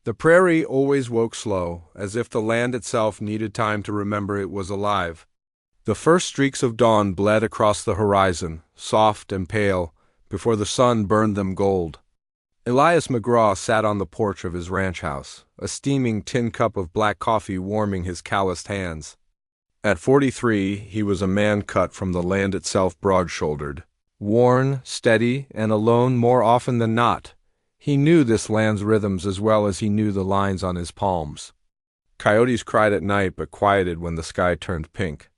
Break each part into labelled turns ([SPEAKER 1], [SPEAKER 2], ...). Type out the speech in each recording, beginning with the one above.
[SPEAKER 1] The prairie always woke slow, as if the land itself needed time to remember it was alive. The first streaks of dawn bled across the horizon, soft and pale, before the sun burned them gold. Elias McGraw sat on the porch of his ranch house, a steaming tin cup of black coffee warming his calloused hands. At 43, he was a man cut from the land itself, broad-shouldered, worn, steady, and alone more often than not. He knew this land's rhythms as well as he knew the lines on his palms. Coyotes cried at night but quieted when the sky turned pink.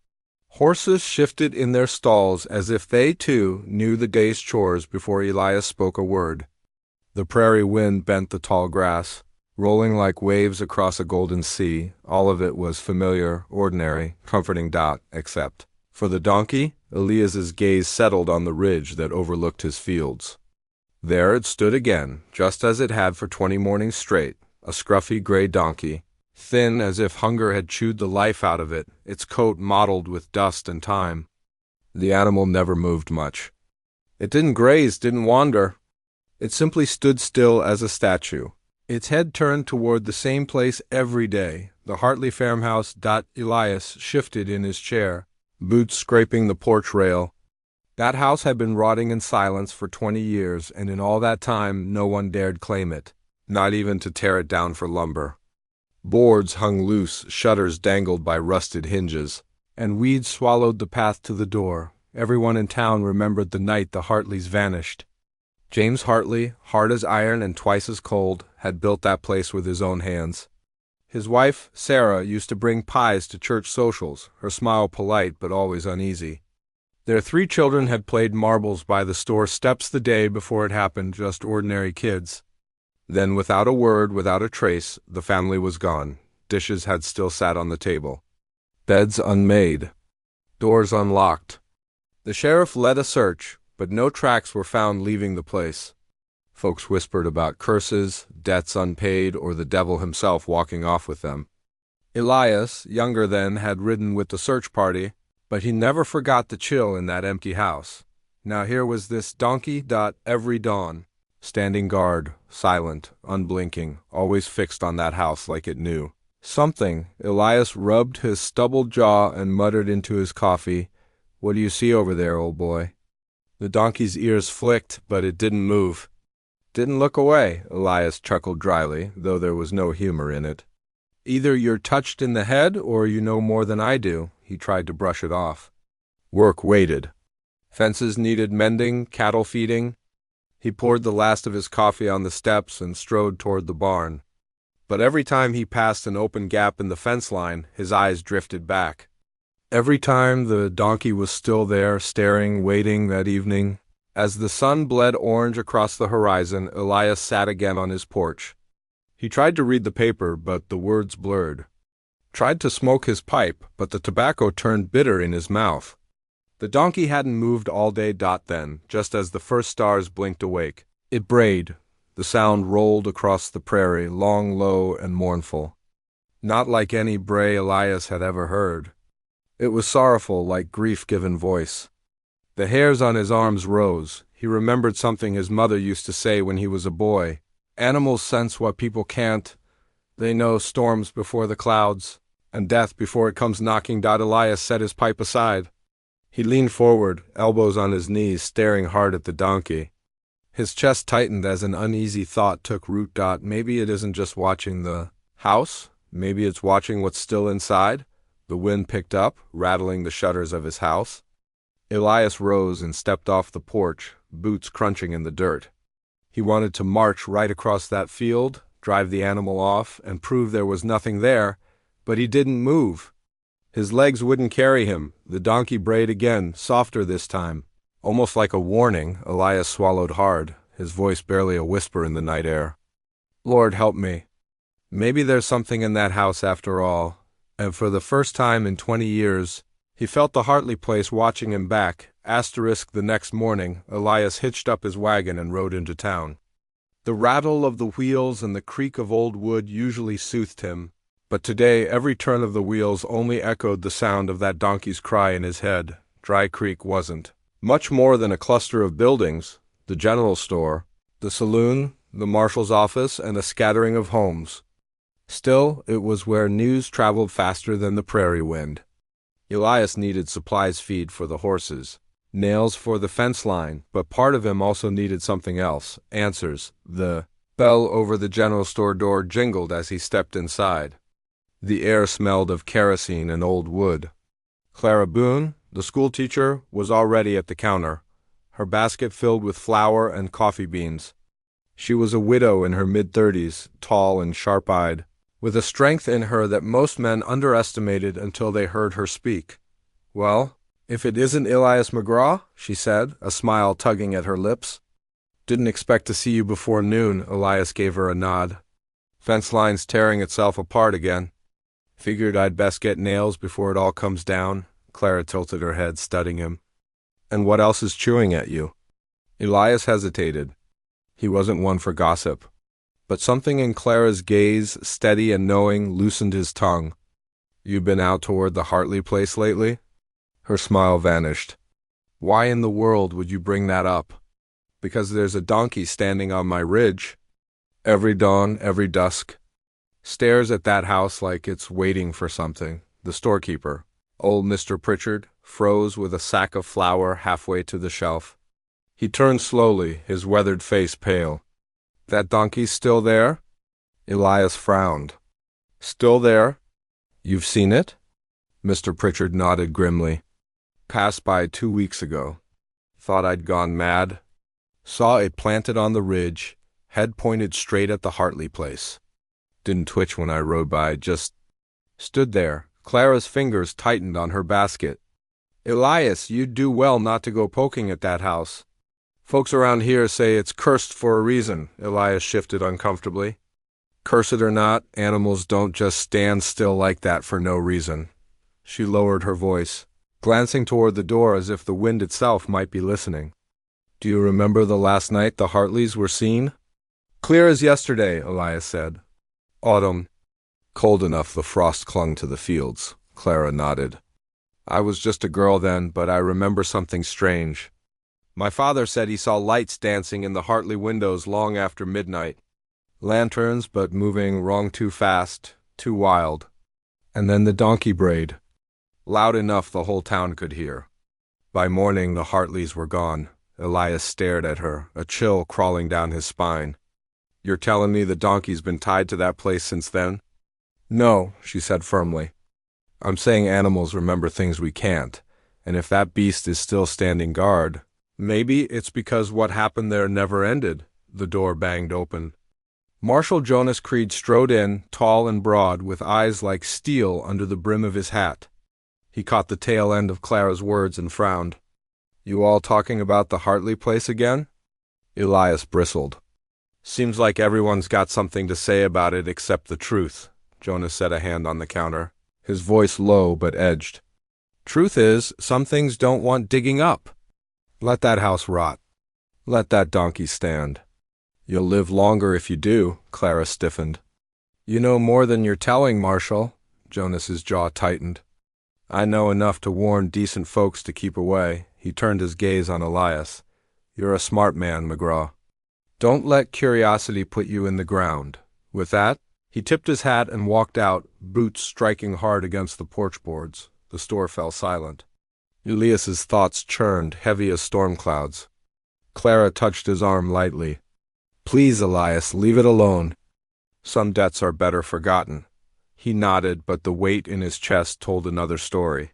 [SPEAKER 1] Horses shifted in their stalls as if they, too, knew the day's chores before Elias spoke a word. The prairie wind bent the tall grass, rolling like waves across a golden sea. All of it was familiar, ordinary, comforting, except for the donkey. Elias's gaze settled on the ridge that overlooked his fields. There it stood again, just as it had for 20 mornings straight, a scruffy gray donkey, thin as if hunger had chewed the life out of it, its coat mottled with dust and time. The animal never moved much. It didn't graze, didn't wander. It simply stood still as a statue, its head turned toward the same place every day, the Hartley farmhouse. Elias shifted in his chair, boots scraping the porch rail. That house had been rotting in silence for 20 years, and in all that time no one dared claim it, not even to tear it down for lumber. Boards hung loose, shutters dangled by rusted hinges, and weeds swallowed the path to the door. Everyone in town remembered the night the Hartleys vanished. James Hartley, hard as iron and twice as cold, had built that place with his own hands. His wife, Sarah, used to bring pies to church socials, her smile polite but always uneasy. Their 3 children had played marbles by the store steps the day before it happened, just ordinary kids. Then, without a word, without a trace, the family was gone. Dishes had still sat on the table. Beds unmade. Doors unlocked. The sheriff led a search, but no tracks were found leaving the place. Folks whispered about curses, debts unpaid, or the devil himself walking off with them. Elias, younger then, had ridden with the search party, but he never forgot the chill in that empty house. Now here was this donkey. Every dawn, standing guard, silent, unblinking, always fixed on that house like it knew something. Elias rubbed his stubbled jaw and muttered into his coffee, "What do you see over there, old boy?" The donkey's ears flicked, but it didn't move. "Didn't look away," Elias chuckled dryly, though there was no humor in it. "Either you're touched in the head or you know more than I do." He tried to brush it off. Work waited. Fences needed mending, cattle feeding. He poured the last of his coffee on the steps and strode toward the barn. But every time he passed an open gap in the fence line, his eyes drifted back. Every time the donkey was still there, staring, waiting that evening. As the sun bled orange across the horizon, Elias sat again on his porch. He tried to read the paper, but the words blurred. Tried to smoke his pipe, but the tobacco turned bitter in his mouth. The donkey hadn't moved all day. Then, just as the first stars blinked awake, it brayed. The sound rolled across the prairie, long, low, and mournful. Not like any bray Elias had ever heard. It was sorrowful, like grief given voice. The hairs on his arms rose. He remembered something his mother used to say when he was a boy. Animals sense what people can't. They know storms before the clouds, and death before it comes knocking. Elias set his pipe aside. He leaned forward, elbows on his knees, staring hard at the donkey. His chest tightened as an uneasy thought took root. Maybe it isn't just watching the house. Maybe it's watching what's still inside. The wind picked up, rattling the shutters of his house. Elias rose and stepped off the porch, boots crunching in the dirt. He wanted to march right across that field, drive the animal off, and prove there was nothing there, but he didn't move. His legs wouldn't carry him. The donkey brayed again, softer this time. Almost like a warning, Elias swallowed hard, his voice barely a whisper in the night air. "Lord, help me. Maybe there's something in that house after all." And for the first time in 20 years, he felt the Hartley place watching him back. The next morning, Elias hitched up his wagon and rode into town. The rattle of the wheels and the creak of old wood usually soothed him, but today every turn of the wheels only echoed the sound of that donkey's cry in his head. Dry Creek wasn't much more than a cluster of buildings, the general store, the saloon, the marshal's office, and a scattering of homes. Still, it was where news traveled faster than the prairie wind. Elias needed supplies feed for the horses, nails for the fence line, but part of him also needed something else, answers. The bell over the general store door jingled as he stepped inside. The air smelled of kerosene and old wood. Clara Boone, the schoolteacher, was already at the counter, her basket filled with flour and coffee beans. She was a widow in her mid-30s, tall and sharp-eyed, with a strength in her that most men underestimated until they heard her speak. "Well, if it isn't Elias McGraw," she said, a smile tugging at her lips. "Didn't expect to see you before noon," Elias gave her a nod. "Fence line's tearing itself apart again. Figured I'd best get nails before it all comes down." Clara tilted her head, studying him. "And what else is chewing at you?" Elias hesitated. He wasn't one for gossip. But something in Clara's gaze, steady and knowing, loosened his tongue. "You been out toward the Hartley place lately?" Her smile vanished. "Why in the world would you bring that up?" "Because there's a donkey standing on my ridge. Every dawn, every dusk. Stares at that house like it's waiting for something. The storekeeper, old Mr. Pritchard, froze with a sack of flour halfway to the shelf. He turned slowly, his weathered face pale. "That donkey's still there?" Elias frowned. "Still there? You've seen it?" Mr. Pritchard nodded grimly. "Passed by 2 weeks ago. Thought I'd gone mad. Saw it planted on the ridge, head pointed straight at the Hartley place. Didn't twitch when I rode by, just stood there." Clara's fingers tightened on her basket. "Elias, you'd do well not to go poking at that house. Folks around here say it's cursed for a reason." Elias shifted uncomfortably. "Curse it or not, animals don't just stand still like that for no reason." She lowered her voice, glancing toward the door as if the wind itself might be listening. "Do you remember the last night the Hartleys were seen?" "Clear as yesterday," Elias said. "Autumn. Cold enough the frost clung to the fields." Clara nodded. "I was just a girl then, but I remember something strange. My father said he saw lights dancing in the Hartley windows long after midnight. Lanterns, but moving wrong too fast, too wild. And then the donkey brayed. Loud enough the whole town could hear. By morning the Hartleys were gone." Elias stared at her, a chill crawling down his spine. "You're telling me the donkey's been tied to that place since then?" "No," she said firmly. "I'm saying animals remember things we can't, and if that beast is still standing guard, maybe it's because what happened there never ended." The door banged open. Marshal Jonas Creed strode in, tall and broad, with eyes like steel under the brim of his hat. He caught the tail end of Clara's words and frowned. "You all talking about the Hartley place again?" Elias bristled. "Seems like everyone's got something to say about it except the truth." Jonas set a hand on the counter, his voice low but edged. "Truth is, some things don't want digging up. Let that house rot. Let that donkey stand. You'll live longer if you do." Clara stiffened. "You know more than you're telling, Marshal." Jonas's jaw tightened. "I know enough to warn decent folks to keep away." He turned his gaze on Elias. "You're a smart man, McGraw. Don't let curiosity put you in the ground." With that, he tipped his hat and walked out, boots striking hard against the porch boards. The store fell silent. Elias's thoughts churned, heavy as storm clouds. Clara touched his arm lightly. "Please, Elias, leave it alone. Some debts are better forgotten." He nodded, but the weight in his chest told another story.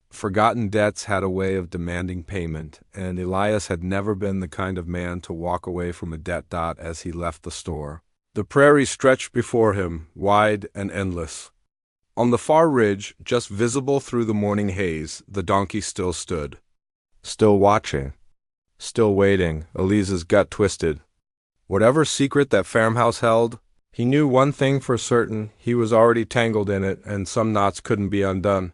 [SPEAKER 1] Forgotten debts had a way of demanding payment, and Elias had never been the kind of man to walk away from a debt dot as he left the store. The prairie stretched before him, wide and endless. On the far ridge, just visible through the morning haze, the donkey still stood. Still watching. Still waiting. Eliza's gut twisted. Whatever secret that Farmhouse held, he knew one thing for certain: he was already tangled in it, and some knots couldn't be undone.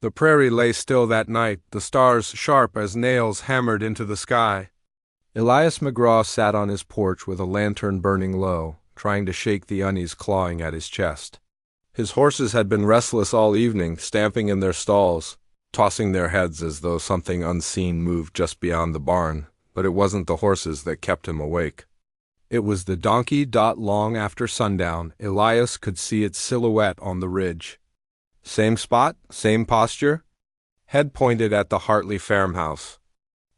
[SPEAKER 1] The prairie lay still that night, the stars sharp as nails hammered into the sky. Elias McGraw sat on his porch with a lantern burning low, trying to shake the unease clawing at his chest. His horses had been restless all evening, stamping in their stalls, tossing their heads as though something unseen moved just beyond the barn, but it wasn't the horses that kept him awake. It was the donkey. Long after sundown, Elias could see its silhouette on the ridge. Same spot, same posture, head pointed at the Hartley farmhouse.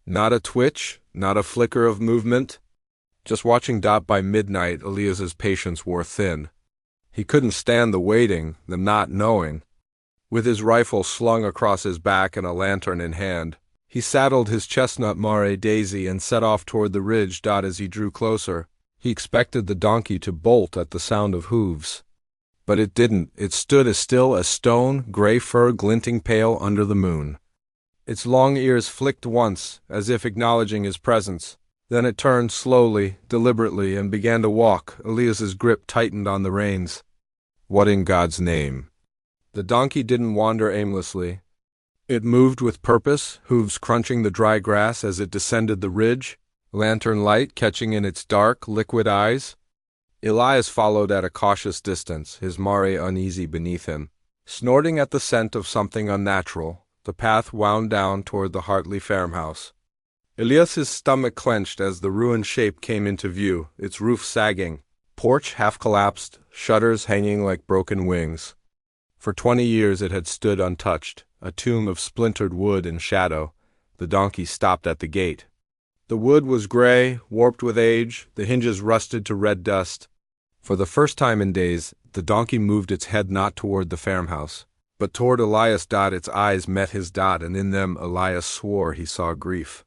[SPEAKER 1] Not a twitch, not a flicker of movement. Just watching. By midnight, Elias's patience wore thin. He couldn't stand the waiting, the not knowing. With his rifle slung across his back and a lantern in hand, he saddled his chestnut mare Daisy and set off toward the ridge. As he drew closer, he expected the donkey to bolt at the sound of hooves. But it didn't. It stood as still as stone, gray fur glinting pale under the moon. Its long ears flicked once, as if acknowledging his presence. Then it turned slowly, deliberately, and began to walk. Elias's grip tightened on the reins. What in God's name? The donkey didn't wander aimlessly. It moved with purpose, hooves crunching the dry grass as it descended the ridge, lantern light catching in its dark, liquid eyes. Elias followed at a cautious distance, his mare uneasy beneath him. Snorting at the scent of something unnatural, the path wound down toward the Hartley farmhouse. Elias's stomach clenched as the ruined shape came into view, its roof sagging, porch half-collapsed, shutters hanging like broken wings. For 20 years it had stood untouched, a tomb of splintered wood and shadow. The donkey stopped at the gate. The wood was gray, warped with age, the hinges rusted to red dust. For the first time in days, the donkey moved its head not toward the farmhouse, but toward Elias. Its eyes met his, and in them Elias swore he saw grief.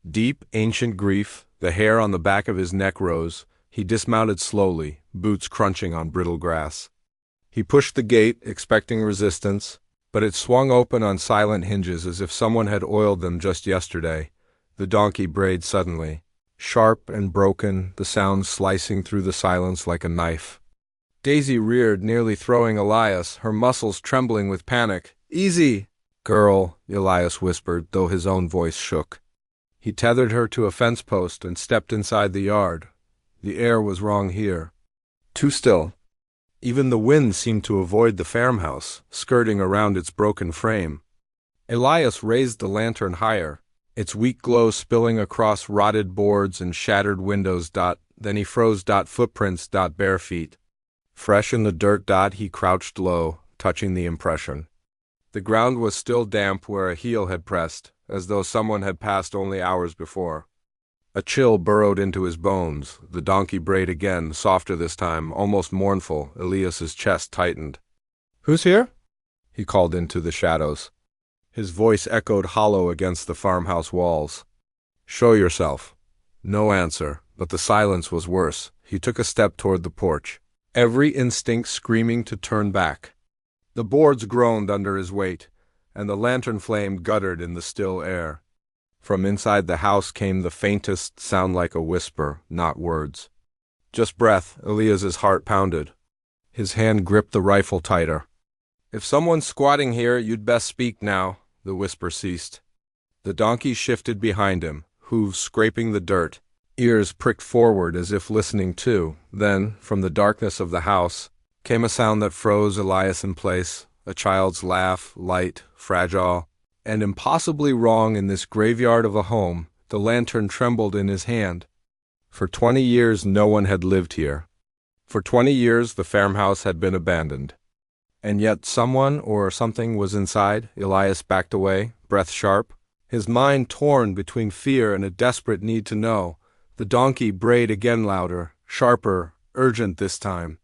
[SPEAKER 1] Deep, ancient grief. The hair on the back of his neck rose. He dismounted slowly, boots crunching on brittle grass. He pushed the gate, expecting resistance, but it swung open on silent hinges as if someone had oiled them just yesterday. The donkey brayed suddenly, sharp and broken, the sound slicing through the silence like a knife. Daisy reared, nearly throwing Elias, her muscles trembling with panic. "Easy, girl," Elias whispered, though his own voice shook. He tethered her to a fence post and stepped inside the yard. The air was wrong here. Too still. Even the wind seemed to avoid the farmhouse, skirting around its broken frame. Elias raised the lantern higher, its weak glow spilling across rotted boards and shattered windows. Then he froze. Footprints. Bare feet. Fresh in the dirt. He crouched low, touching the impression. The ground was still damp where a heel had pressed, as though someone had passed only hours before. A chill burrowed into his bones. The donkey brayed again, softer this time, almost mournful. Elias's chest tightened. "Who's here?" he called into the shadows. His voice echoed hollow against the farmhouse walls. "Show yourself." No answer, but the silence was worse. He took a step toward the porch, every instinct screaming to turn back. The boards groaned under his weight, and the lantern flame guttered in the still air. From inside the house came the faintest sound, like a whisper, not words. Just breath. Elias's heart pounded. His hand gripped the rifle tighter. "If someone's squatting here, you'd best speak now." The whisper ceased. The donkey shifted behind him, hooves scraping the dirt, ears pricked forward as if listening too. Then, from the darkness of the house, came a sound that froze Elias in place, a child's laugh, light, fragile, and impossibly wrong in this graveyard of a home. The lantern trembled in his hand. For 20 years no one had lived here. For 20 years the farmhouse had been abandoned. And yet someone or something was inside. Elias backed away, breath sharp, his mind torn between fear and a desperate need to know. The donkey brayed again, louder, sharper, urgent this time.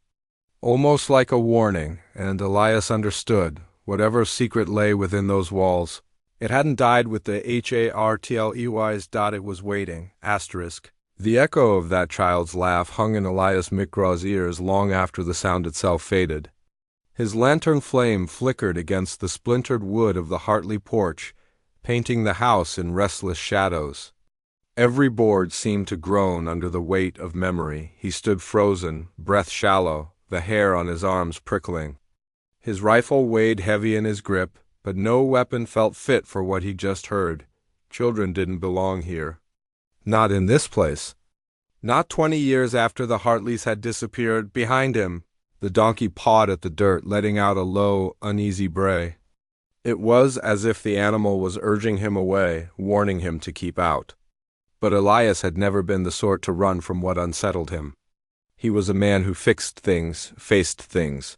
[SPEAKER 1] Almost like a warning, and Elias understood. Whatever secret lay within those walls, it hadn't died with the Hartleys. It was waiting. The echo of that child's laugh hung in Elias McGraw's ears long after the sound itself faded. His lantern flame flickered against the splintered wood of the Hartley porch, painting the house in restless shadows. Every board seemed to groan under the weight of memory. He stood frozen, breath shallow, the hair on his arms prickling. His rifle weighed heavy in his grip, but no weapon felt fit for what he just heard. Children didn't belong here. Not in this place. Not 20 years after the Hartleys had disappeared. Behind him, the donkey pawed at the dirt, letting out a low, uneasy bray. It was as if the animal was urging him away, warning him to keep out. But Elias had never been the sort to run from what unsettled him. He was a man who fixed things, faced things.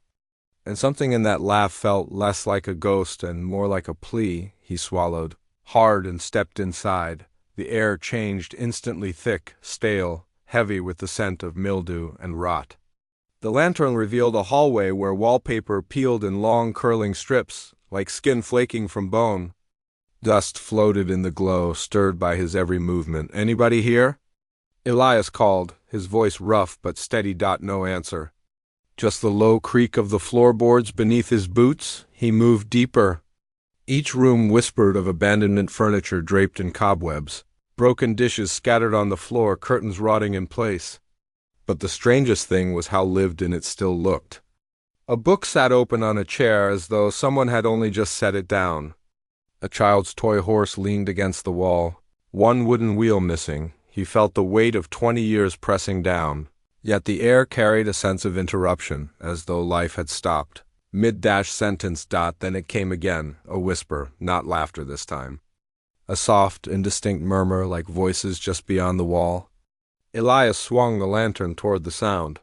[SPEAKER 1] And something in that laugh felt less like a ghost and more like a plea. He swallowed hard and stepped inside. The air changed instantly, thick, stale, heavy with the scent of mildew and rot. The lantern revealed a hallway where wallpaper peeled in long curling strips, like skin flaking from bone. Dust floated in the glow, stirred by his every movement. "Anybody here?" Elias called, his voice rough but steady. No answer. Just the low creak of the floorboards beneath his boots. He moved deeper. Each room whispered of abandoned furniture draped in cobwebs, broken dishes scattered on the floor, curtains rotting in place. But the strangest thing was how lived in it still looked. A book sat open on a chair as though someone had only just set it down. A child's toy horse leaned against the wall, one wooden wheel missing. He felt the weight of 20 years pressing down. Yet the air carried a sense of interruption, as though life had stopped. Mid-sentence. Then it came again, a whisper, not laughter this time. A soft, indistinct murmur like voices just beyond the wall. Elias swung the lantern toward the sound.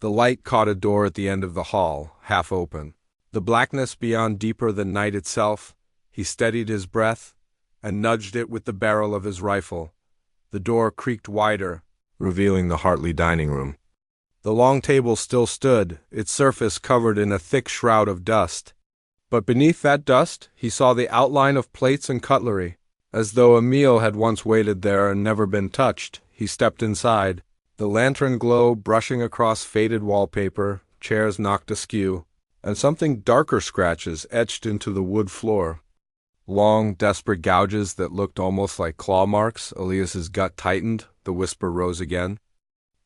[SPEAKER 1] The light caught a door at the end of the hall, half open. The blackness beyond deeper than night itself. He steadied his breath and nudged it with the barrel of his rifle. The door creaked wider, revealing the Hartley dining room. The long table still stood, its surface covered in a thick shroud of dust. But beneath that dust, he saw the outline of plates and cutlery, as though a meal had once waited there and never been touched. He stepped inside, the lantern glow brushing across faded wallpaper, chairs knocked askew, and something darker scratches etched into the wood floor. Long, desperate gouges that looked almost like claw marks. Elias's gut tightened. The whisper rose again.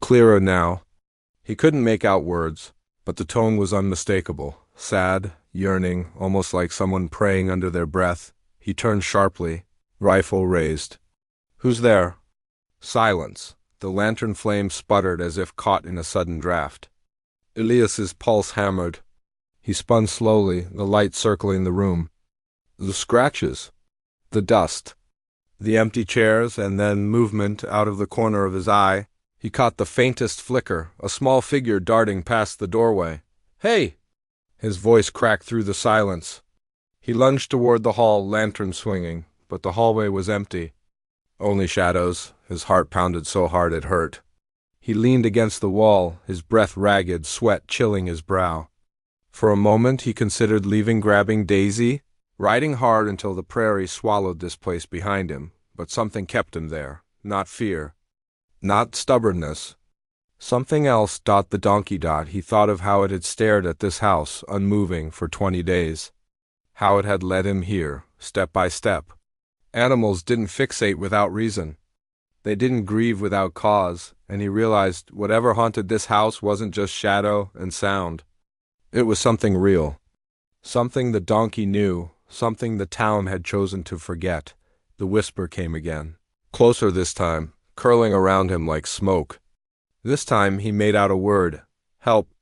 [SPEAKER 1] Clearer now. He couldn't make out words, but the tone was unmistakable. Sad, yearning, almost like someone praying under their breath. He turned sharply, rifle raised. "Who's there?" Silence. The lantern flame sputtered as if caught in a sudden draft. Elias's pulse hammered. He spun slowly, the light circling the room. The scratches, the dust, the empty chairs, and then movement out of the corner of his eye. He caught the faintest flicker, a small figure darting past the doorway. "Hey!" His voice cracked through the silence. He lunged toward the hall, lantern swinging, but the hallway was empty. Only shadows. His heart pounded so hard it hurt. He leaned against the wall, his breath ragged, sweat chilling his brow. For a moment he considered leaving, grabbing Daisy, riding hard until the prairie swallowed this place behind him, but something kept him there. Not fear. Not stubbornness. Something else. The donkey. He thought of how it had stared at this house, unmoving, for 20 days. How it had led him here, step by step. Animals didn't fixate without reason. They didn't grieve without cause, and he realized whatever haunted this house wasn't just shadow and sound. It was something real. Something the donkey knew. Something the town had chosen to forget. The whisper came again. Closer this time, curling around him like smoke. This time he made out a word. Help.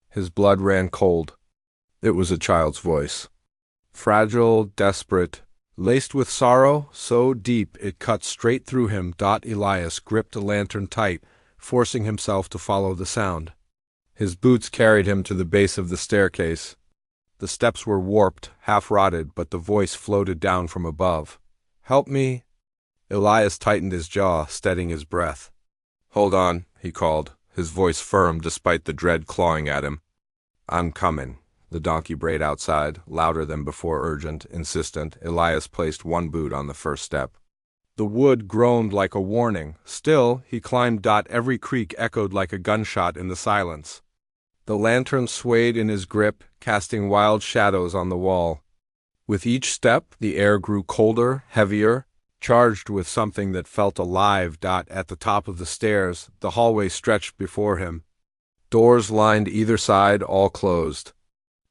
[SPEAKER 1] His blood ran cold. It was a child's voice. Fragile, desperate, laced with sorrow, so deep it cut straight through him. Elias gripped the lantern tight, forcing himself to follow the sound. His boots carried him to the base of the staircase. The steps were warped, half-rotted, but the voice floated down from above. "Help me." Elias tightened his jaw, steadying his breath. "Hold on," he called, his voice firm despite the dread clawing at him. "I'm coming." The donkey brayed outside, louder than before, urgent, insistent. Elias placed one boot on the first step. The wood groaned like a warning. Still, he climbed. Every creak echoed like a gunshot in the silence. The lantern swayed in his grip, casting wild shadows on the wall. With each step, the air grew colder, heavier, charged with something that felt alive. At the top of the stairs, the hallway stretched before him. Doors lined either side, all closed.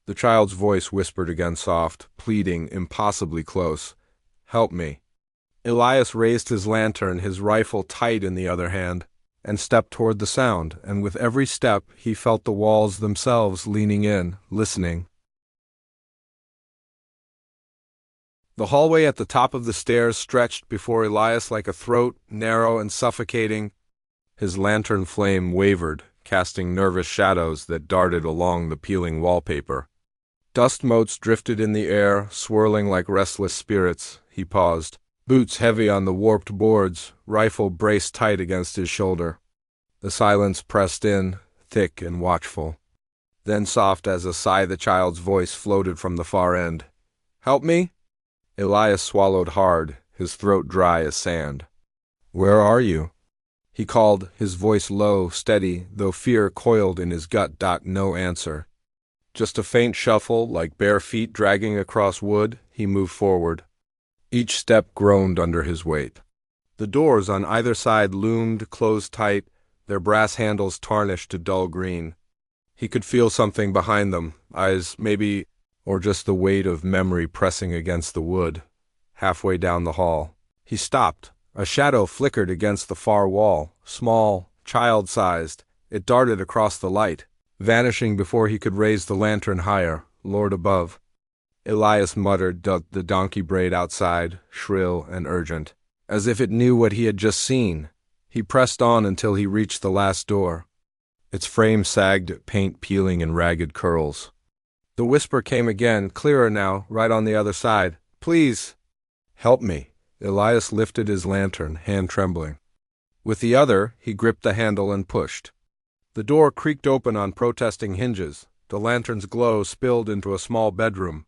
[SPEAKER 1] The child's voice whispered again, soft, pleading, impossibly close. "Help me." Elias raised his lantern, his rifle tight in the other hand, and stepped toward the sound, and with every step he felt the walls themselves leaning in, listening. The hallway at the top of the stairs stretched before Elias like a throat, narrow and suffocating. His lantern flame wavered, casting nervous shadows that darted along the peeling wallpaper. Dust motes drifted in the air, swirling like restless spirits. He paused, boots heavy on the warped boards, rifle braced tight against his shoulder. The silence pressed in, thick and watchful. Then soft as a sigh, the child's voice floated from the far end. "Help me?" Elias swallowed hard, his throat dry as sand. "Where are you?" he called, his voice low, steady, though fear coiled in his gut. No answer. Just a faint shuffle, like bare feet dragging across wood. He moved forward. Each step groaned under his weight. The doors on either side loomed, closed tight, their brass handles tarnished to dull green. He could feel something behind them, eyes maybe, or just the weight of memory pressing against the wood. Halfway down the hall, he stopped. A shadow flickered against the far wall, small, child-sized. It darted across the light, vanishing before he could raise the lantern higher, Lord above. Elias muttered the donkey braid outside, shrill and urgent, as if it knew what he had just seen. He pressed on until he reached the last door. Its frame sagged, paint peeling in ragged curls. The whisper came again, clearer now, right on the other side. "Please, help me." Elias lifted his lantern, hand trembling. With the other, he gripped the handle and pushed. The door creaked open on protesting hinges. The lantern's glow spilled into a small bedroom.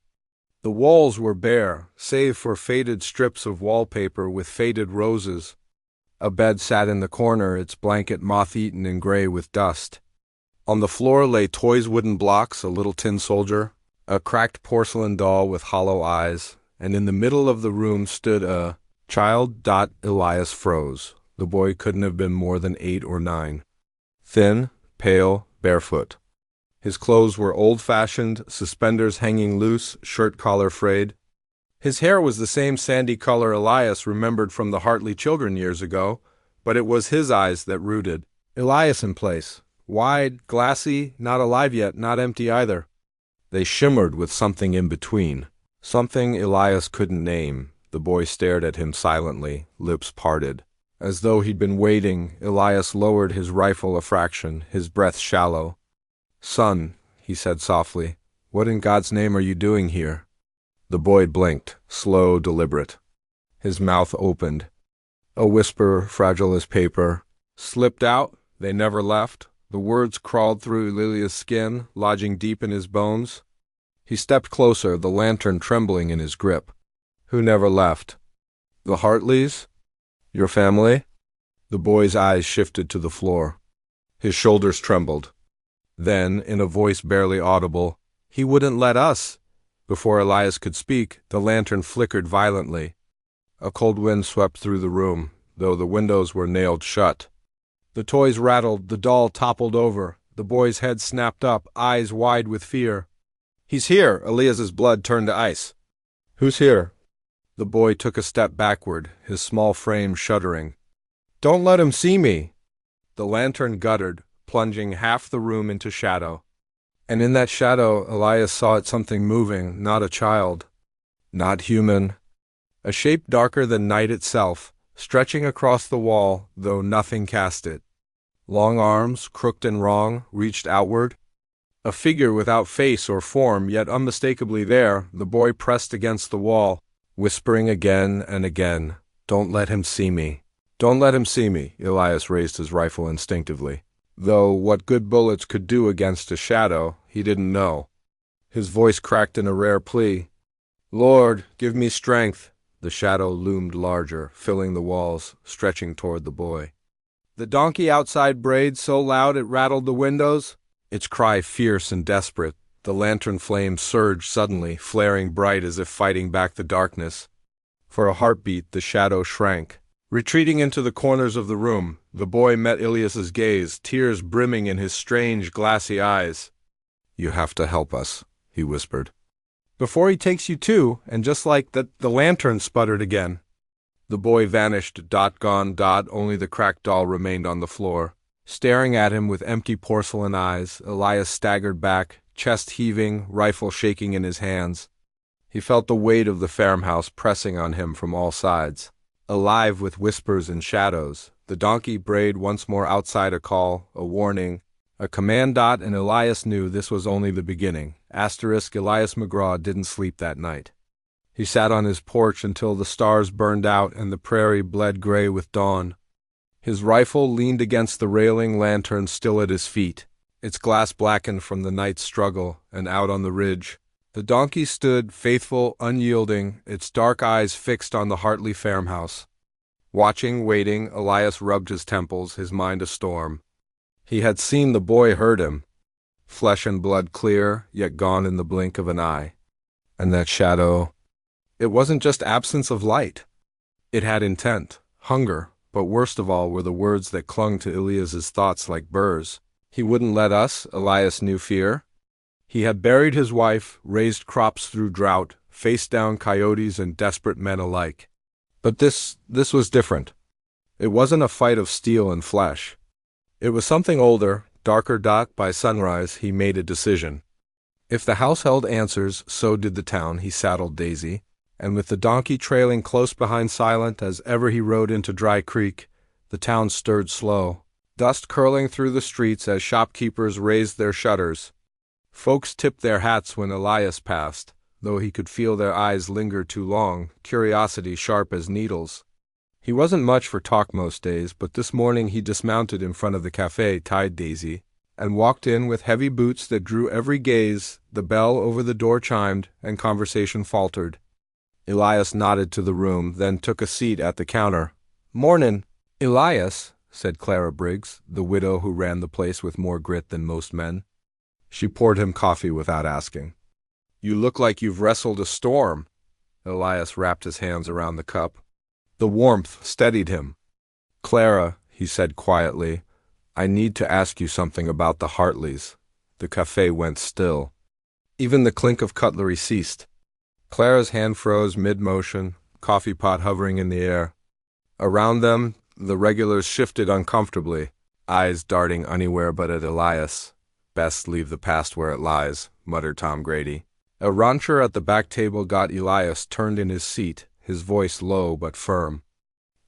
[SPEAKER 1] The walls were bare, save for faded strips of wallpaper with faded roses. A bed sat in the corner, its blanket moth-eaten and gray with dust. On the floor lay toys, wooden blocks, a little tin soldier, a cracked porcelain doll with hollow eyes, and in the middle of the room stood a child. Elias froze. The boy couldn't have been more than 8 or 9. Thin, pale, barefoot. His clothes were old-fashioned, suspenders hanging loose, shirt collar frayed. His hair was the same sandy color Elias remembered from the Hartley children years ago, but it was his eyes that rooted Elias in place. Wide, glassy, not alive yet, not empty either. They shimmered with something in between, something Elias couldn't name. The boy stared at him silently, lips parted. As though he'd been waiting, Elias lowered his rifle a fraction, his breath shallow. "Son," he said softly, "what in God's name are you doing here?" The boy blinked, slow, deliberate. His mouth opened. A whisper, fragile as paper, slipped out. They never left. The words crawled through Lilia's skin, lodging deep in his bones. He stepped closer, the lantern trembling in his grip. "Who never left?" "The Hartleys? Your family?" The boy's eyes shifted to the floor. His shoulders trembled. Then, in a voice barely audible, "He wouldn't let us." Before Elias could speak, the lantern flickered violently. A cold wind swept through the room, though the windows were nailed shut. The toys rattled, the doll toppled over. The boy's head snapped up, eyes wide with fear. "He's here!" Elias's blood turned to ice. "Who's here?" The boy took a step backward, his small frame shuddering. "Don't let him see me!" The lantern guttered, plunging half the room into shadow. And in that shadow, Elias saw something moving, not a child, not human. A shape darker than night itself, stretching across the wall, though nothing cast it. Long arms, crooked and wrong, reached outward. A figure without face or form, yet unmistakably there. The boy pressed against the wall, whispering again and again, "Don't let him see me. Don't let him see me." Elias raised his rifle instinctively. Though what good bullets could do against a shadow, he didn't know. His voice cracked in a rare plea. "Lord, give me strength." The shadow loomed larger, filling the walls, stretching toward the boy. The donkey outside brayed so loud it rattled the windows, its cry fierce and desperate. The lantern flame surged suddenly, flaring bright as if fighting back the darkness. For a heartbeat, the shadow shrank. Retreating into the corners of the room, the boy met Elias's gaze, tears brimming in his strange, glassy eyes. "You have to help us," he whispered. "Before he takes you too," and just like that, the lantern sputtered again. The boy vanished, gone. Only the cracked doll remained on the floor. Staring at him with empty porcelain eyes, Elias staggered back, chest heaving, rifle shaking in his hands. He felt the weight of the farmhouse pressing on him from all sides. Alive with whispers and shadows, the donkey brayed once more outside, a call, a warning, a command. And Elias knew this was only the beginning. Elias McGraw didn't sleep that night. He sat on his porch until the stars burned out and the prairie bled gray with dawn. His rifle leaned against the railing, lantern still at his feet, its glass blackened from the night's struggle, and out on the ridge the donkey stood, faithful, unyielding, its dark eyes fixed on the Hartley farmhouse. Watching, waiting, Elias rubbed his temples, his mind a storm. He had seen the boy hurt him, flesh and blood clear, yet gone in the blink of an eye. And that shadow, it wasn't just absence of light. It had intent, hunger, but worst of all were the words that clung to Elias's thoughts like burrs. He wouldn't let us, Elias knew fear. He had buried his wife, raised crops through drought, faced down coyotes and desperate men alike. But this was different. It wasn't a fight of steel and flesh. It was something older, darker. By sunrise, he made a decision. If the house held answers, so did the town. He saddled Daisy, and with the donkey trailing close behind, silent as ever, he rode into Dry Creek. The town stirred slow, dust curling through the streets as shopkeepers raised their shutters. Folks tipped their hats when Elias passed, though he could feel their eyes linger too long, curiosity sharp as needles. He wasn't much for talk most days, but this morning he dismounted in front of the cafe, tied Daisy, and walked in with heavy boots that drew every gaze. The bell over the door chimed, and conversation faltered. Elias nodded to the room, then took a seat at the counter. "Mornin', Elias," said Clara Briggs, the widow who ran the place with more grit than most men. She poured him coffee without asking. "You look like you've wrestled a storm." Elias wrapped his hands around the cup. The warmth steadied him. "Clara," he said quietly, "I need to ask you something about the Hartleys." The cafe went still. Even the clink of cutlery ceased. Clara's hand froze mid-motion, coffee pot hovering in the air. Around them, the regulars shifted uncomfortably, eyes darting anywhere but at Elias. "Best leave the past where it lies," muttered Tom Grady. A rancher at the back table got Elias turned in his seat, his voice low but firm.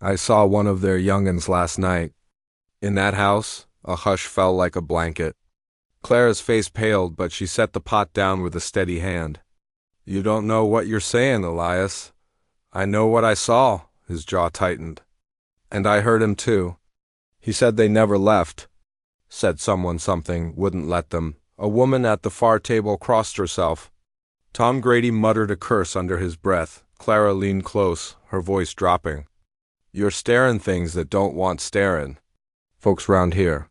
[SPEAKER 1] "I saw one of their young'uns last night." In that house, a hush fell like a blanket. Clara's face paled, but she set the pot down with a steady hand. "You don't know what you're saying, Elias." "I know what I saw." His jaw tightened. "And I heard him too. He said they never left. Said someone something wouldn't let them. A woman at the far table crossed herself." Tom Grady muttered a curse under his breath. Clara leaned close, her voice dropping. "You're staring things that don't want staring. Folks round here.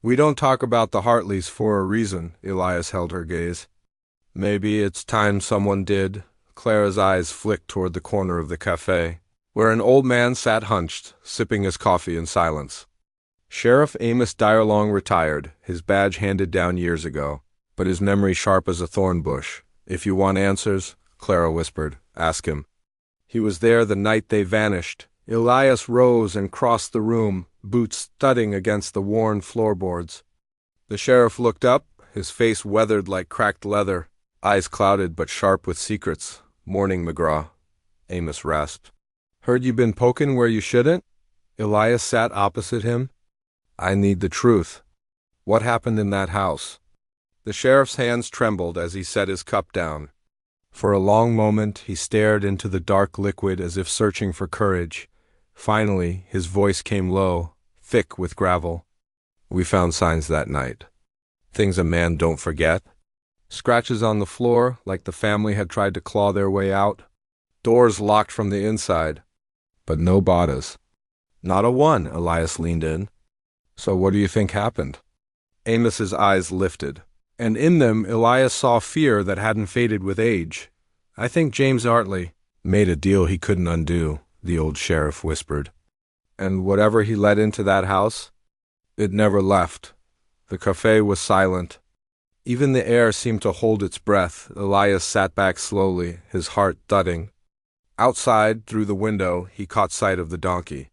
[SPEAKER 1] We don't talk about the Hartleys for a reason." Elias held her gaze. "Maybe it's time someone did." Clara's eyes flicked toward the corner of the cafe, where an old man sat hunched, sipping his coffee in silence. Sheriff Amos Direlong retired, his badge handed down years ago, but his memory sharp as a thorn bush. "If you want answers," Clara whispered, "ask him. He was there the night they vanished." Elias rose and crossed the room, boots thudding against the worn floorboards. The sheriff looked up, his face weathered like cracked leather, eyes clouded but sharp with secrets. "Morning, McGraw," Amos rasped. "Heard you been pokin' where you shouldn't?" Elias sat opposite him. "I need the truth. What happened in that house?" The sheriff's hands trembled as he set his cup down. For a long moment he stared into the dark liquid as if searching for courage. Finally, his voice came low, thick with gravel. "We found signs that night. Things a man don't forget. Scratches on the floor, like the family had tried to claw their way out. Doors locked from the inside. But no bodies." "Not a one," Elias leaned in. "So what do you think happened?" Amos's eyes lifted, and in them Elias saw fear that hadn't faded with age. "I think James Hartley made a deal he couldn't undo," the old sheriff whispered. "And whatever he let into that house, it never left." The cafe was silent. Even the air seemed to hold its breath. Elias sat back slowly, his heart thudding. Outside, through the window, he caught sight of the donkey.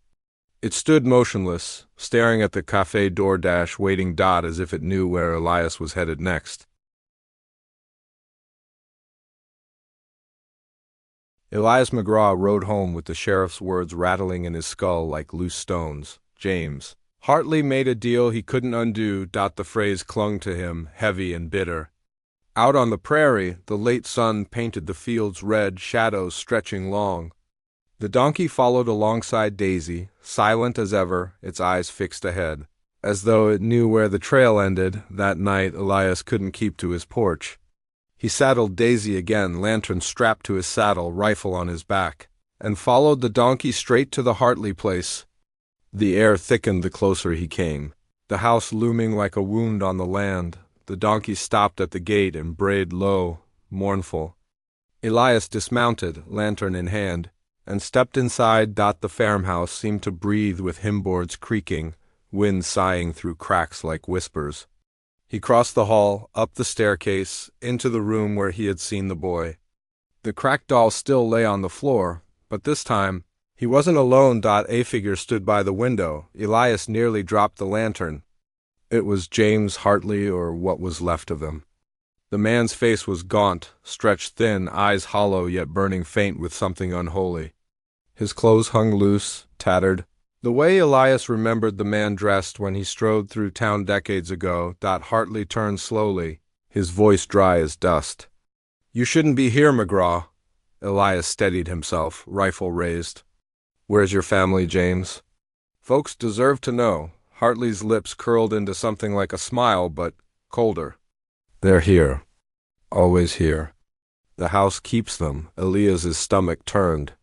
[SPEAKER 1] It stood motionless, staring at the cafe door-dash, waiting as if it knew where Elias was headed next. Elias McGraw rode home with the sheriff's words rattling in his skull like loose stones. James. Hartley made a deal he couldn't undo. The phrase clung to him, heavy and bitter. Out on the prairie, the late sun painted the fields red, shadows stretching long. The donkey followed alongside Daisy, silent as ever, its eyes fixed ahead. As though it knew where the trail ended, that night Elias couldn't keep to his porch. He saddled Daisy again, lantern strapped to his saddle, rifle on his back, and followed the donkey straight to the Hartley place. The air thickened the closer he came, the house looming like a wound on the land. The donkey stopped at the gate and brayed low, mournful. Elias dismounted, lantern in hand, and stepped inside. The farmhouse seemed to breathe with hymnboards creaking, wind sighing through cracks like whispers. He crossed the hall, up the staircase, into the room where he had seen the boy. The cracked doll still lay on the floor, but this time, he wasn't alone. A figure stood by the window. Elias nearly dropped the lantern. It was James Hartley, or what was left of him. The man's face was gaunt, stretched thin, eyes hollow yet burning faint with something unholy. His clothes hung loose, tattered. The way Elias remembered the man dressed when he strode through town decades ago. Hartley turned slowly, his voice dry as dust. "You shouldn't be here, McGraw." Elias steadied himself, rifle raised. "Where's your family, James?" "Folks deserve to know." Hartley's lips curled into something like a smile, but colder. "They're here. Always here. The house keeps them." Elias's stomach turned.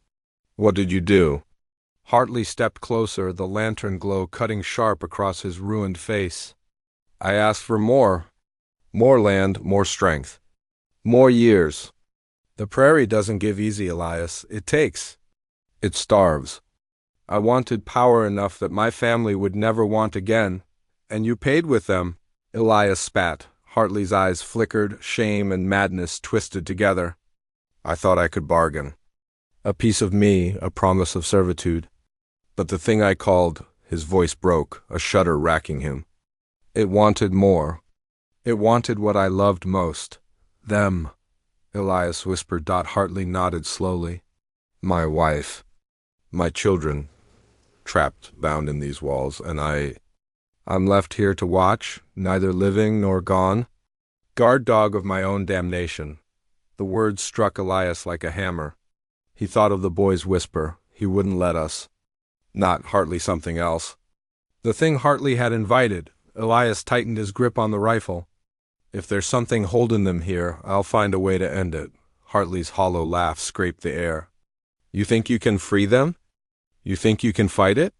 [SPEAKER 1] "What did you do?" Hartley stepped closer, the lantern glow cutting sharp across his ruined face. "I asked for more. More land, more strength. More years. The prairie doesn't give easy, Elias. It takes. It starves. I wanted power enough that my family would never want again, and you paid with them." Elias spat. Hartley's eyes flickered, shame and madness twisted together. "I thought I could bargain. A piece of me, a promise of servitude. But the thing I called," his voice broke, a shudder racking him. "It wanted more. It wanted what I loved most. Them," Elias whispered. Hartley nodded slowly. "My wife. My children. Trapped, bound in these walls, and I'm left here to watch, neither living nor gone. Guard dog of my own damnation." The words struck Elias like a hammer. He thought of the boy's whisper. He wouldn't let us. Not Hartley, something else. The thing Hartley had invited. Elias tightened his grip on the rifle. "If there's something holding them here, I'll find a way to end it." Hartley's hollow laugh scraped the air. "You think you can free them? You think you can fight it?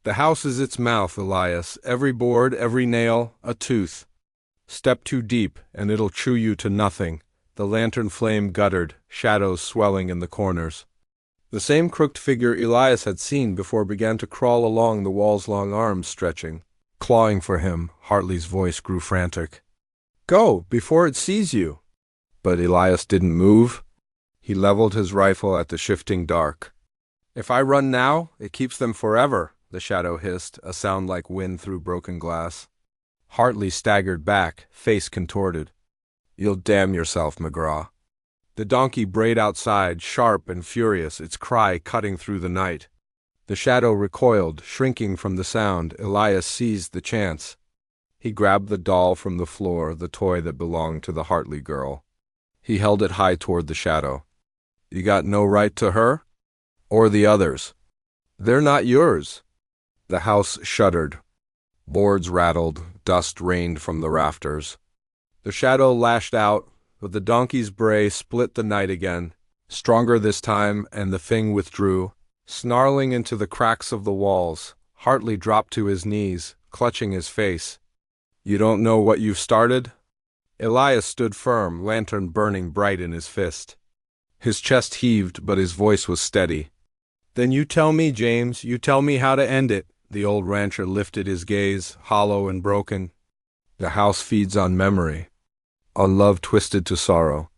[SPEAKER 1] The house is its mouth, Elias. Every board, every nail, a tooth. Step too deep, and it'll chew you to nothing." The lantern flame guttered, shadows swelling in the corners. The same crooked figure Elias had seen before began to crawl along the wall's long arms stretching, clawing for him. Hartley's voice grew frantic. "Go, before it sees you." But Elias didn't move. He leveled his rifle at the shifting dark. "If I run now, it keeps them forever," the shadow hissed, a sound like wind through broken glass. Hartley staggered back, face contorted. "You'll damn yourself, McGraw." The donkey brayed outside, sharp and furious, its cry cutting through the night. The shadow recoiled, shrinking from the sound. Elias seized the chance. He grabbed the doll from the floor, the toy that belonged to the Hartley girl. He held it high toward the shadow. "You got no right to her? Or the others? They're not yours." The house shuddered. Boards rattled, dust rained from the rafters. The shadow lashed out, but the donkey's bray split the night again, stronger this time, and the thing withdrew, snarling into the cracks of the walls. Hartley dropped to his knees, clutching his face. "You don't know what you've started?" Elias stood firm, lantern burning bright in his fist. His chest heaved, but his voice was steady. "Then you tell me, James, you tell me how to end it." The old rancher lifted his gaze, hollow and broken. "The house feeds on memory, on love twisted to sorrow.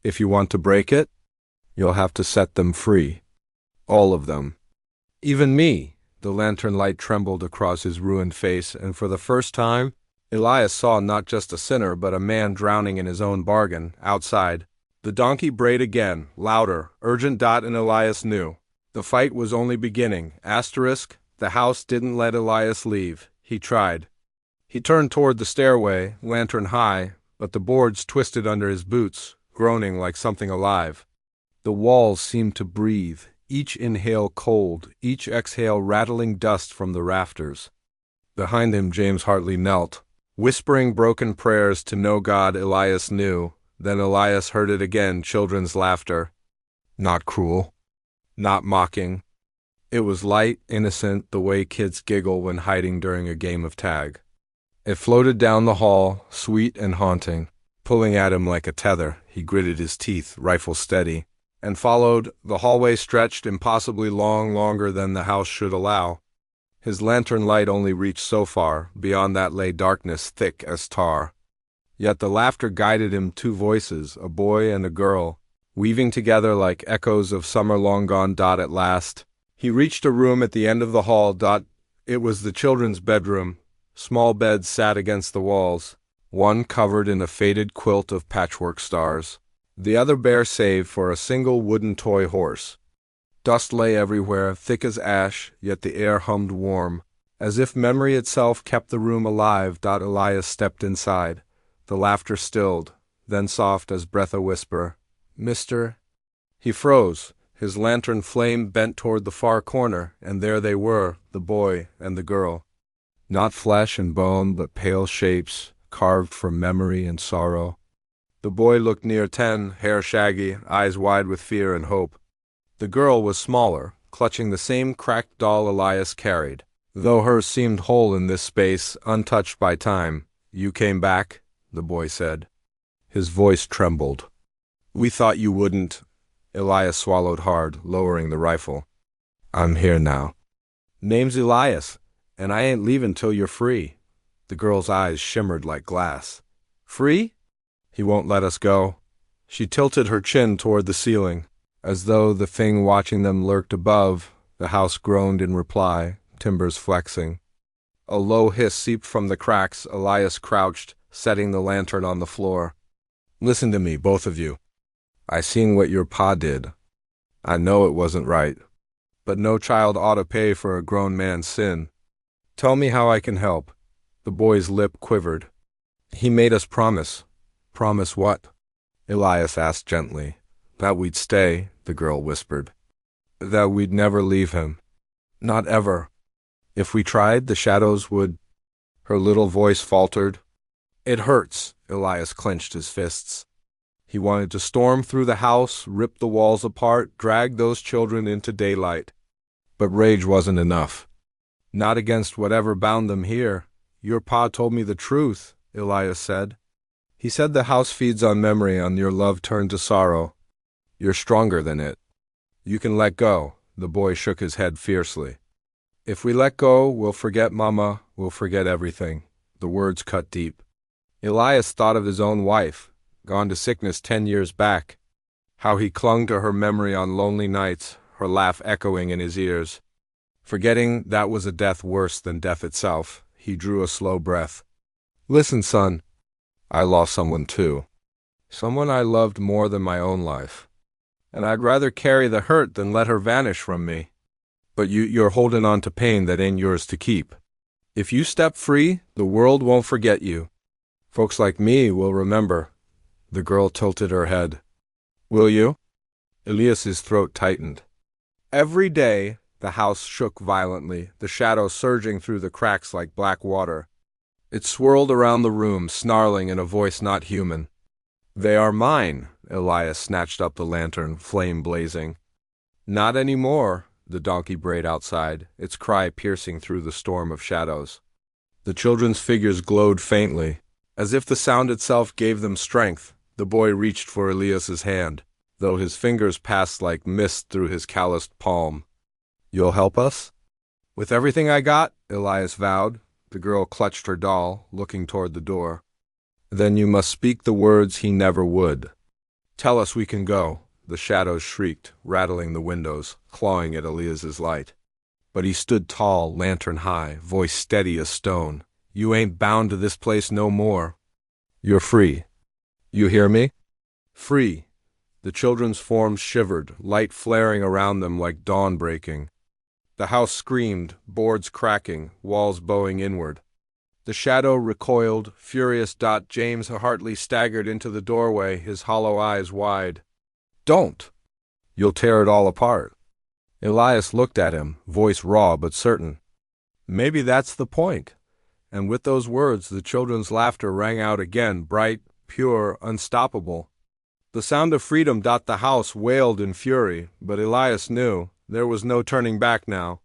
[SPEAKER 1] If you want to break it, you'll have to set them free. All of them. Even me." The lantern light trembled across his ruined face, and for the first time, Elias saw not just a sinner, but a man drowning in his own bargain, outside, The donkey brayed again, louder, urgent. And Elias knew. The fight was only beginning. The house didn't let Elias leave. He tried. He turned toward the stairway, lantern high, but the boards twisted under his boots, groaning like something alive. The walls seemed to breathe, each inhale cold, each exhale rattling dust from the rafters. Behind him James Hartley knelt, whispering broken prayers to no God Elias knew. Then Elias heard it again, children's laughter. Not cruel. Not mocking. It was light, innocent, the way kids giggle when hiding during a game of tag. It floated down the hall, sweet and haunting, pulling at him like a tether. He gritted his teeth, rifle steady, and followed. The hallway stretched impossibly long, longer than the house should allow. His lantern light only reached so far. Beyond that lay darkness thick as tar. Yet the laughter guided him, two voices, a boy and a girl, weaving together like echoes of summer long gone. At last, he reached a room at the end of the hall. It was the children's bedroom. Small beds sat against the walls, one covered in a faded quilt of patchwork stars, the other bare save for a single wooden toy horse. Dust lay everywhere, thick as ash, yet the air hummed warm, as if memory itself kept the room alive. Elias stepped inside. The laughter stilled, then soft as breath a whisper, "Mister?" He froze, his lantern flame bent toward the far corner, and there they were, the boy and the girl. Not flesh and bone, but pale shapes, carved from memory and sorrow. The boy looked near 10, hair shaggy, eyes wide with fear and hope. The girl was smaller, clutching the same cracked doll Elias carried, though hers seemed whole in this space, untouched by time. "You came back?" the boy said. His voice trembled. "We thought you wouldn't." Elias swallowed hard, lowering the rifle. "I'm here now. Name's Elias, and I ain't leaving till you're free." The girl's eyes shimmered like glass. "Free?" "He won't let us go." She tilted her chin toward the ceiling, as though the thing watching them lurked above. The house groaned in reply, timbers flexing. A low hiss seeped from the cracks. Elias crouched, setting the lantern on the floor. "Listen to me, both of you. I seen what your pa did. I know it wasn't right, but no child ought to pay for a grown man's sin. Tell me how I can help." The boy's lip quivered. "He made us promise." "Promise what?" Elias asked gently. "That we'd stay," the girl whispered. "That we'd never leave him. Not ever. If we tried, the shadows would—" Her little voice faltered. "It hurts." Elias clenched his fists. He wanted to storm through the house, rip the walls apart, drag those children into daylight. But rage wasn't enough. Not against whatever bound them here. "Your pa told me the truth," Elias said. "He said the house feeds on memory, on your love turned to sorrow. You're stronger than it. You can let go." The boy shook his head fiercely. "If we let go, we'll forget Mama, we'll forget everything." The words cut deep. Elias thought of his own wife, gone to sickness 10 years back. How he clung to her memory on lonely nights, her laugh echoing in his ears. Forgetting that was a death worse than death itself, he drew a slow breath. "Listen, son. I lost someone too. Someone I loved more than my own life. And I'd rather carry the hurt than let her vanish from me. But you're holding on to pain that ain't yours to keep. If you step free, the world won't forget you. Folks like me will remember." The girl tilted her head. "Will you?" Elias's throat tightened. Every day, the house shook violently, the shadow surging through the cracks like black water. It swirled around the room, snarling in a voice not human. "They are mine." Elias snatched up the lantern, flame blazing. "Not any more," the donkey brayed outside, its cry piercing through the storm of shadows. The children's figures glowed faintly, as if the sound itself gave them strength. The boy reached for Elias's hand, though his fingers passed like mist through his calloused palm. "You'll help us?" "With everything I got," Elias vowed. The girl clutched her doll, looking toward the door. "Then you must speak the words he never would. Tell us we can go." The shadows shrieked, rattling the windows, clawing at Elias's light. But he stood tall, lantern high, voice steady as stone. "You ain't bound to this place no more. You're free. You hear me? Free." The children's forms shivered, light flaring around them like dawn breaking. The house screamed, boards cracking, walls bowing inward. The shadow recoiled, furious. James Hartley staggered into the doorway, his hollow eyes wide. "Don't! You'll tear it all apart." Elias looked at him, voice raw but certain. "Maybe that's the point." And with those words, the children's laughter rang out again, bright, pure, unstoppable. The sound of freedom. The house wailed in fury, but Elias knew there was no turning back now.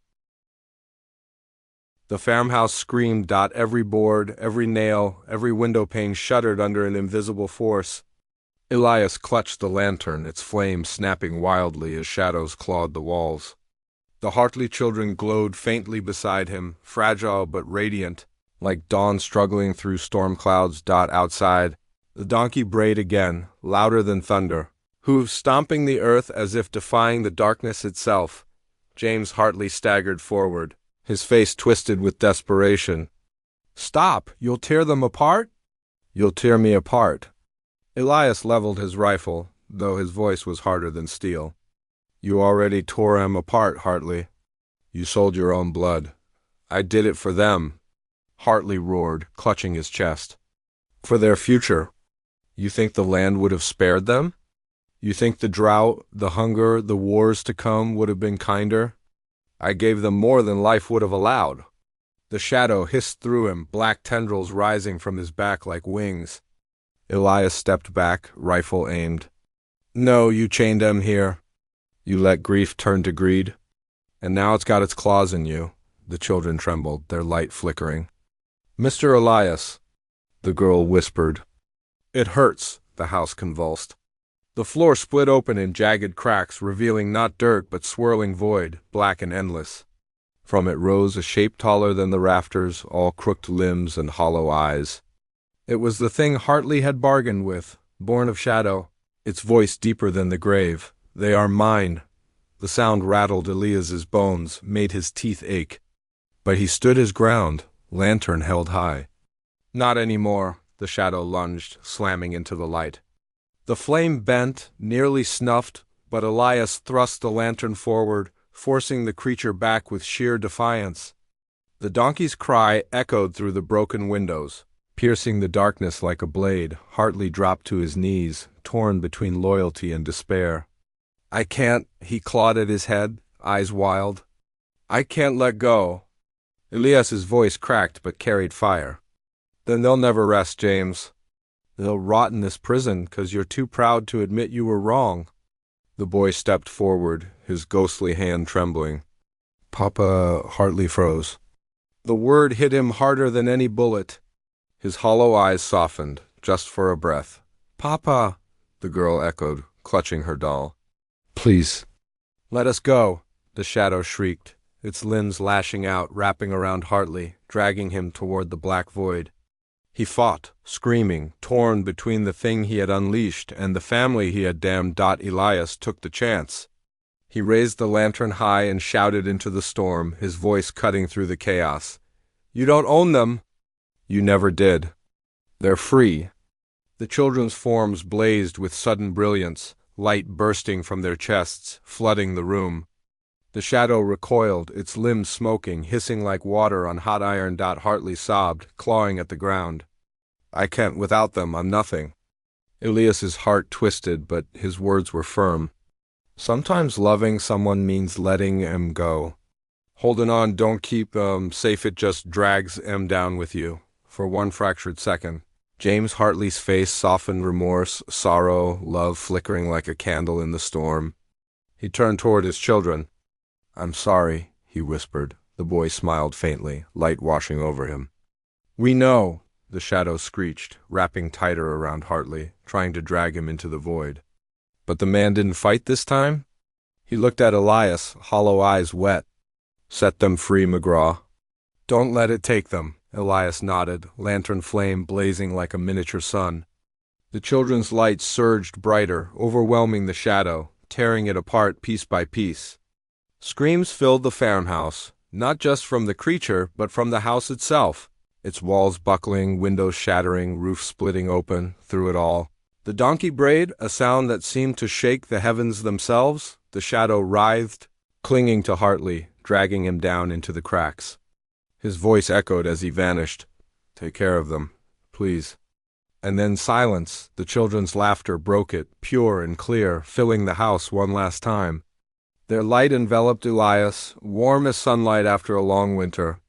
[SPEAKER 1] The farmhouse screamed. Every board, every nail, every window pane shuddered under an invisible force. Elias clutched the lantern, its flame snapping wildly as shadows clawed the walls. The Hartley children glowed faintly beside him, fragile but radiant, like dawn struggling through storm clouds. Outside, the donkey brayed again, louder than thunder, hooves stomping the earth as if defying the darkness itself. James Hartley staggered forward, his face twisted with desperation. "Stop! You'll tear them apart?" "You'll tear me apart." Elias leveled his rifle, though his voice was harder than steel. "You already tore 'em apart, Hartley. You sold your own blood. I did it for them," Hartley roared, clutching his chest. "For their future. You think the land would have spared them? You think the drought, the hunger, the wars to come would have been kinder? I gave them more than life would have allowed." The shadow hissed through him, black tendrils rising from his back like wings. Elias stepped back, rifle aimed. "No, you chained them here. You let grief turn to greed. And now it's got its claws in you." The children trembled, their light flickering. "Mr. Elias," the girl whispered. "It hurts," the house convulsed. The floor split open in jagged cracks, revealing not dirt but swirling void, black and endless. From it rose a shape taller than the rafters, all crooked limbs and hollow eyes. It was the thing Hartley had bargained with, born of shadow, its voice deeper than the grave. "They are mine." The sound rattled Elias's bones, made his teeth ache. But he stood his ground, lantern held high. "Not anymore," the shadow lunged, slamming into the light. The flame bent, nearly snuffed, but Elias thrust the lantern forward, forcing the creature back with sheer defiance. The donkey's cry echoed through the broken windows, piercing the darkness like a blade. Hartley dropped to his knees, torn between loyalty and despair. "I can't," he clawed at his head, eyes wild. "I can't let go." Elias's voice cracked but carried fire. "Then they'll never rest, James. They'll rot in this prison 'cause you're too proud to admit you were wrong." The boy stepped forward, his ghostly hand trembling. "Papa," Hartley froze. The word hit him harder than any bullet. His hollow eyes softened, just for a breath. "Papa," the girl echoed, clutching her doll. "Please." "Let us go," the shadow shrieked, its limbs lashing out, wrapping around Hartley, dragging him toward the black void. He fought, screaming, torn between the thing he had unleashed and the family he had damned. Elias took the chance. He raised the lantern high and shouted into the storm, his voice cutting through the chaos. "You don't own them." "You never did. They're free." The children's forms blazed with sudden brilliance, light bursting from their chests, flooding the room. The shadow recoiled, its limbs smoking, hissing like water on hot iron. Hartley sobbed, clawing at the ground. "I can't without them. I'm nothing." Elias's heart twisted, but his words were firm. "Sometimes loving someone means letting 'em go. Holding on don't keep safe, it just drags 'em down with you." For one fractured second, James Hartley's face softened, remorse, sorrow, love flickering like a candle in the storm. He turned toward his children. "I'm sorry," he whispered. The boy smiled faintly, light washing over him. "We know," the shadow screeched, wrapping tighter around Hartley, trying to drag him into the void. "But the man didn't fight this time?" He looked at Elias, hollow eyes wet. "Set them free, McGraw." "Don't let it take them," Elias nodded, lantern flame blazing like a miniature sun. The children's light surged brighter, overwhelming the shadow, tearing it apart piece by piece. Screams filled the farmhouse, not just from the creature, but from the house itself, its walls buckling, windows shattering, roof splitting open. Through it all, The donkey brayed, a sound that seemed to shake the heavens themselves. The shadow writhed, clinging to Hartley, dragging him down into the cracks. His voice echoed as he vanished. "Take care of them, please." And then silence. The children's laughter broke it, pure and clear, filling the house one last time. Their light enveloped Elias, warm as sunlight after a long winter.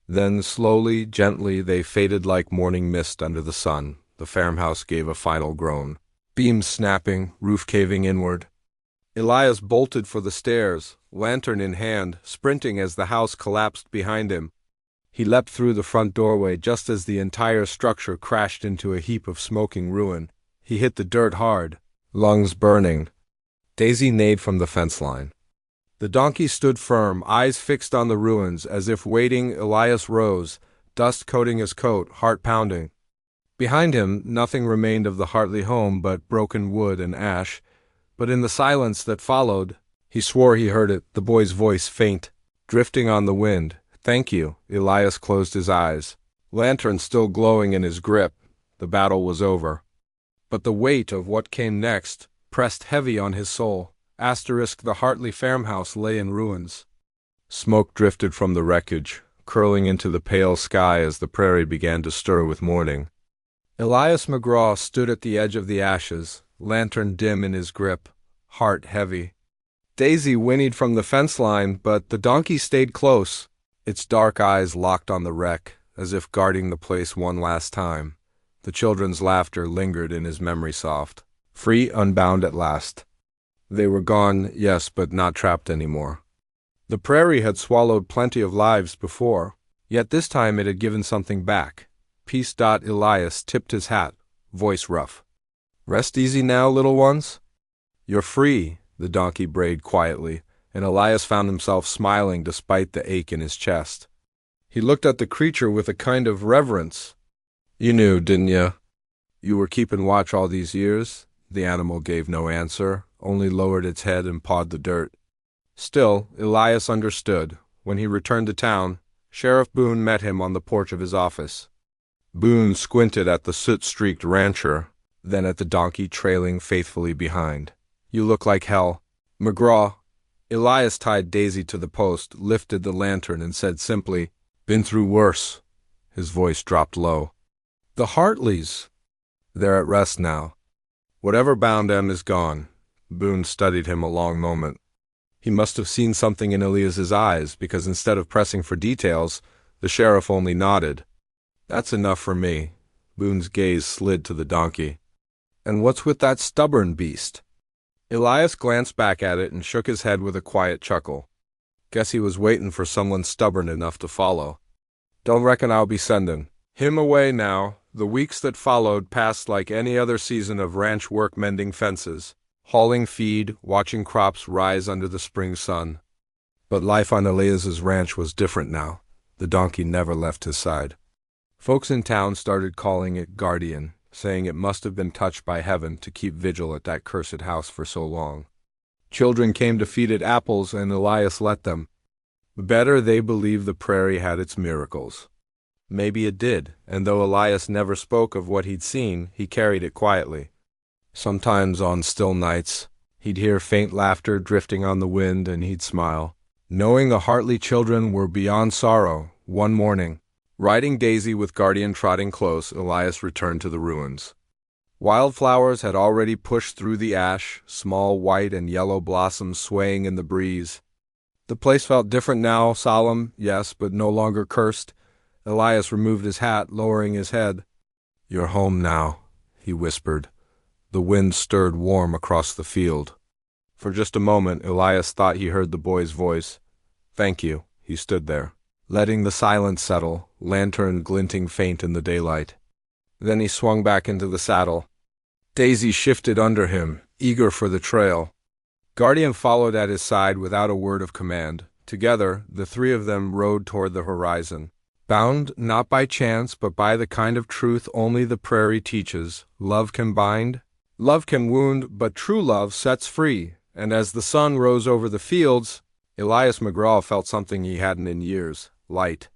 [SPEAKER 1] Then slowly, gently, they faded like morning mist under the sun. The farmhouse gave a final groan. Beams snapping, roof caving inward. Elias bolted for the stairs, lantern in hand, sprinting as the house collapsed behind him. He leapt through the front doorway just as the entire structure crashed into a heap of smoking ruin. He hit the dirt hard, lungs burning. Daisy neighed from the fence line. The donkey stood firm, eyes fixed on the ruins, as if waiting. Elias rose, dust coating his coat, heart pounding. Behind him, nothing remained of the Hartley home but broken wood and ash. But in the silence that followed, he swore he heard it, the boy's voice faint, drifting on the wind. "Thank you." Elias closed his eyes, lantern still glowing in his grip. The battle was over. But the weight of what came next pressed heavy on his soul. The Hartley farmhouse lay in ruins. Smoke drifted from the wreckage, curling into the pale sky as the prairie began to stir with morning. Elias McGraw stood at the edge of the ashes, lantern dim in his grip, heart heavy. Daisy whinnied from the fence line, but the donkey stayed close, its dark eyes locked on the wreck, as if guarding the place one last time. The children's laughter lingered in his memory soft. Free, unbound at last. They were gone, yes, but not trapped anymore. The prairie had swallowed plenty of lives before, yet this time it had given something back. Peace. Elias tipped his hat, voice rough. "Rest easy now, little ones. You're free," the donkey brayed quietly, and Elias found himself smiling despite the ache in his chest. He looked at the creature with a kind of reverence. "You knew, didn't you? You were keeping watch all these years?" The animal gave no answer, only lowered its head and pawed the dirt. Still, Elias understood. When he returned to town, Sheriff Boone met him on the porch of his office. Boone squinted at the soot-streaked rancher, then at the donkey trailing faithfully behind. "You look like hell, McGraw." Elias tied Daisy to the post, lifted the lantern, and said simply, "Been through worse." His voice dropped low. "The Hartleys." "They're at rest now. Whatever bound them is gone." Boone studied him a long moment. He must have seen something in Elias's eyes, because instead of pressing for details, the sheriff only nodded. "That's enough for me." Boone's gaze slid to the donkey. "And what's with that stubborn beast?" Elias glanced back at it and shook his head with a quiet chuckle. "Guess he was waiting for someone stubborn enough to follow. Don't reckon I'll be sending him away now." The weeks that followed passed like any other season of ranch work, mending fences, hauling feed, watching crops rise under the spring sun. But life on Elias's ranch was different now. The donkey never left his side. Folks in town started calling it guardian, saying it must have been touched by heaven to keep vigil at that cursed house for so long. Children came to feed it apples, and Elias let them. Better, they believed the prairie had its miracles. Maybe it did, and though Elias never spoke of what he'd seen, he carried it quietly. Sometimes on still nights, he'd hear faint laughter drifting on the wind, and he'd smile, knowing the Hartley children were beyond sorrow. One morning, riding Daisy with Guardian trotting close, Elias returned to the ruins. Wildflowers had already pushed through the ash, small white and yellow blossoms swaying in the breeze. The place felt different now, solemn, yes, but no longer cursed. Elias removed his hat, lowering his head. "You're home now," he whispered. The wind stirred warm across the field. For just a moment, Elias thought he heard the boy's voice. "Thank you." He stood there, letting the silence settle, lantern glinting faint in the daylight. Then he swung back into the saddle. Daisy shifted under him, eager for the trail. Guardian followed at his side without a word of command. Together, the three of them rode toward the horizon. Bound not by chance, but by the kind of truth only the prairie teaches. Love can bind, love can wound, but true love sets free. And as the sun rose over the fields, Elias McGraw felt something he hadn't in years, light.